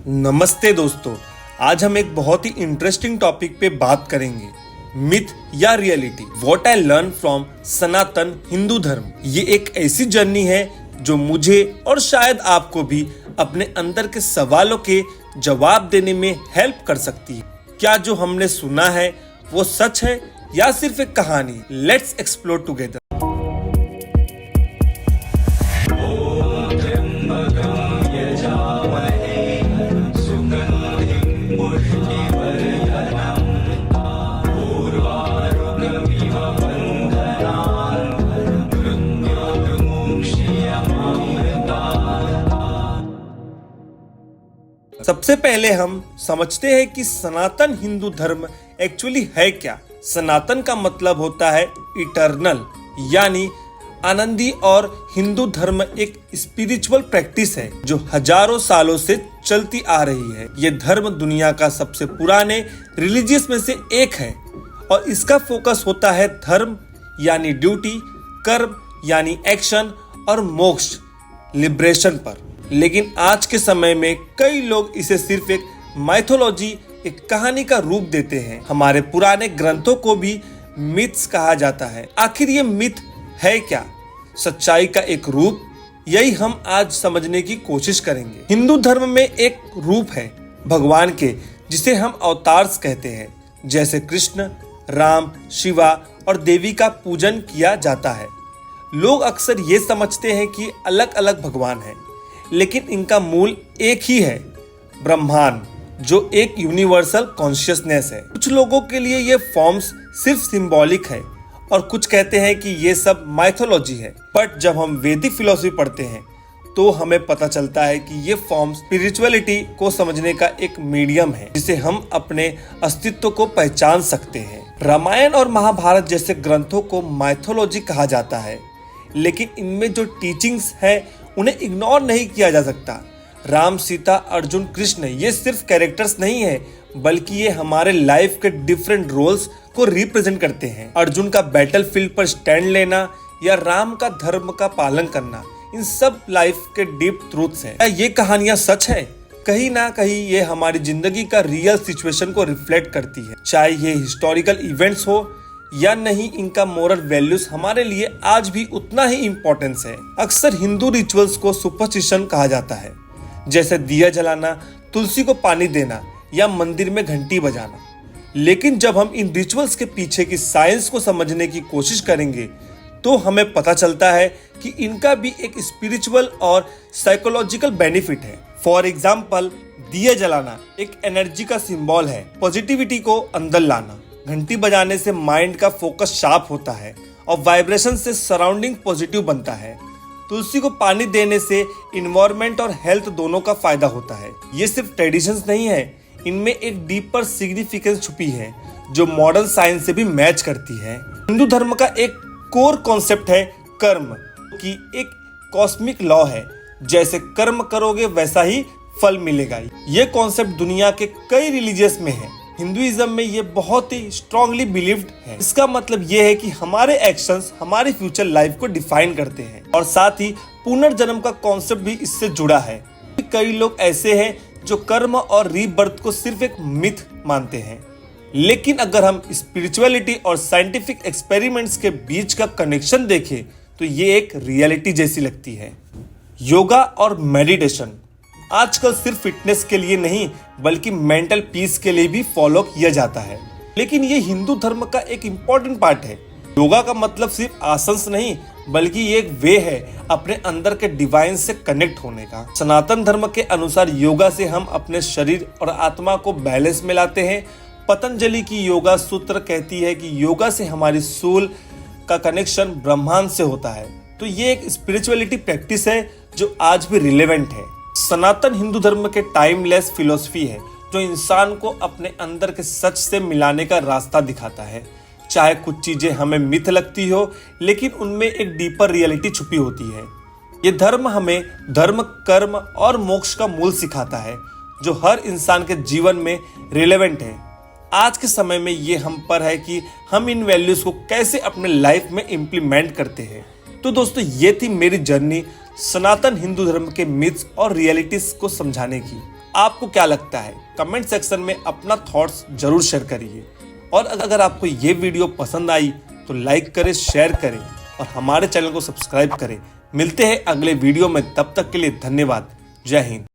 नमस्ते दोस्तों, आज हम एक बहुत ही इंटरेस्टिंग टॉपिक पे बात करेंगे, मिथ या reality. What I learn from Sanatan Hindu Dharma. ये एक ऐसी जर्नी है जो मुझे और शायद आपको भी अपने अंदर के सवालों के जवाब देने में हेल्प कर सकती है। क्या जो हमने सुना है वो सच है या सिर्फ एक कहानी? Let's explore together. सबसे पहले हम समझते हैं कि सनातन हिंदू धर्म एक्चुअली है क्या। सनातन का मतलब होता है इटर्नल, यानी आनंदी, और हिंदू धर्म एक स्पिरिचुअल प्रैक्टिस है जो हजारों सालों से चलती आ रही है। ये धर्म दुनिया का सबसे पुराने रिलीजियस में से एक है और इसका फोकस होता है धर्म यानी ड्यूटी, कर्म यानी एक्शन और मोक्ष लिबरेशन पर। लेकिन आज के समय में कई लोग इसे सिर्फ एक माइथोलॉजी, एक कहानी का रूप देते हैं। हमारे पुराने ग्रंथों को भी मिथ्स कहा जाता है। आखिर ये मिथ है क्या? सच्चाई का एक रूप? यही हम आज समझने की कोशिश करेंगे। हिंदू धर्म में एक रूप है भगवान के, जिसे हम अवतार्स कहते हैं। जैसे कृष्ण, राम, शिवा और देवी का पूजन किया जाता है। लोग अक्सर ये समझते हैं कि अलग अलग भगवान हैं, लेकिन इनका मूल एक ही है, ब्रह्मांड, जो एक यूनिवर्सल कॉन्शियसनेस है। कुछ लोगों के लिए ये फॉर्म्स सिर्फ सिंबॉलिक है और कुछ कहते हैं कि ये सब माइथोलॉजी है। बट जब हम वैदिक फिलॉसफी पढ़ते हैं तो हमें पता चलता है कि ये फॉर्म्स स्पिरिचुअलिटी को समझने का एक मीडियम है, जिसे हम अपने अस्तित्व को पहचान सकते हैं। रामायण और महाभारत जैसे ग्रंथों को माइथोलॉजी कहा जाता है, लेकिन इनमें जो टीचिंग्स है उन्हें इग्नोर नहीं किया जा सकता। राम, सीता, अर्जुन, कृष्ण ये सिर्फ कैरेक्टर्स नहीं है, बल्कि ये हमारे लाइफ के डिफरेंट रोल्स को रिप्रेजेंट करते हैं। अर्जुन का बैटलफील्ड पर स्टैंड लेना या राम का धर्म का पालन करना, इन सब लाइफ के डीप ट्रूथ्स हैं। ये कहानियां सच है? कहीं ना कहीं ये हमारी जिंदगी का रियल सिचुएशन को रिफ्लेक्ट करती है। चाहे ये हिस्टोरिकल इवेंट्स हो या नहीं, इनका मोरल वैल्यूज हमारे लिए आज भी उतना ही इम्पोर्टेंस है। अक्सर हिंदू रिचुअल्स को सुपरस्टिशन कहा जाता है, जैसे दिया जलाना, तुलसी को पानी देना या मंदिर में घंटी बजाना। लेकिन जब हम इन रिचुअल्स के पीछे की साइंस को समझने की कोशिश करेंगे तो हमें पता चलता है कि इनका भी एक स्पिरिचुअल और साइकोलॉजिकल बेनिफिट है। फॉर एग्जाम्पल, दिया जलाना एक एनर्जी का सिंबल है, पॉजिटिविटी को अंदर लाना। घंटी बजाने से माइंड का फोकस शार्प होता है और वाइब्रेशन से सराउंडिंग पॉजिटिव बनता है। तुलसी को पानी देने से इन्वायरमेंट और हेल्थ दोनों का फायदा होता है। ये सिर्फ ट्रेडिशंस नहीं है, इनमें एक डीपर सिग्निफिकेंस छुपी है जो मॉडर्न साइंस से भी मैच करती है। हिंदू धर्म का एक कोर कॉन्सेप्ट है कर्म, कि एक कॉस्मिक लॉ है, जैसे कर्म करोगे वैसा ही फल मिलेगा। ये कॉन्सेप्ट दुनिया के कई रिलीजियस में है। हिंदुइज्म में ये बहुत ही स्ट्रांगली बिलीव्ड है। इसका मतलब ये है कि हमारे एक्शंस हमारी फ्यूचर लाइफ को डिफाइन करते हैं, और साथ ही पुनर्जन्म का कॉन्सेप्ट भी इससे जुड़ा है। कई लोग ऐसे हैं जो कर्म और रीबर्थ को सिर्फ एक मिथ मानते हैं, लेकिन अगर हम स्पिरिचुअलिटी और साइंटिफिक एक्सपेरिमेंट्स के बीच का कनेक्शन देखें तो ये एक रियलिटी जैसी लगती है। योगा और मेडिटेशन आजकल सिर्फ फिटनेस के लिए नहीं, बल्कि मेंटल पीस के लिए भी फॉलो किया जाता है। लेकिन ये हिंदू धर्म का एक इम्पोर्टेंट पार्ट है। योगा का मतलब सिर्फ आसंस नहीं, बल्कि ये एक वे है अपने अंदर के डिवाइन से कनेक्ट होने का। सनातन धर्म के अनुसार योगा से हम अपने शरीर और आत्मा को बैलेंस में लाते हैं। पतंजलि की योगा सूत्र कहती है कि योगा से हमारी सोल का कनेक्शन ब्रह्मांड से होता है। तो ये एक स्पिरिचुअलिटी प्रैक्टिस है जो आज भी रिलेवेंट है। सनातन हिंदू धर्म के टाइमलेस फिलॉसफी है जो इंसान को अपने अंदर के सच से मिलाने का रास्ता दिखाता है। चाहे कुछ चीजें हमें मिथ लगती हो, लेकिन उनमें एक डीपर रियलिटी छुपी होती है। ये धर्म हमें धर्म, कर्म और मोक्ष का मूल सिखाता है, जो हर इंसान के जीवन में रिलेवेंट है। आज के समय में ये हम पर है कि हम इन वैल्यूज को कैसे अपने लाइफ में इम्प्लीमेंट करते हैं। तो दोस्तों, ये थी मेरी जर्नी सनातन हिंदू धर्म के मिथ्स और रियलिटीज को समझाने की। आपको क्या लगता है? कमेंट सेक्शन में अपना थॉट्स जरूर शेयर करिए। और अगर आपको ये वीडियो पसंद आई तो लाइक करें, शेयर करें और हमारे चैनल को सब्सक्राइब करें। मिलते हैं अगले वीडियो में, तब तक के लिए धन्यवाद। जय हिंद।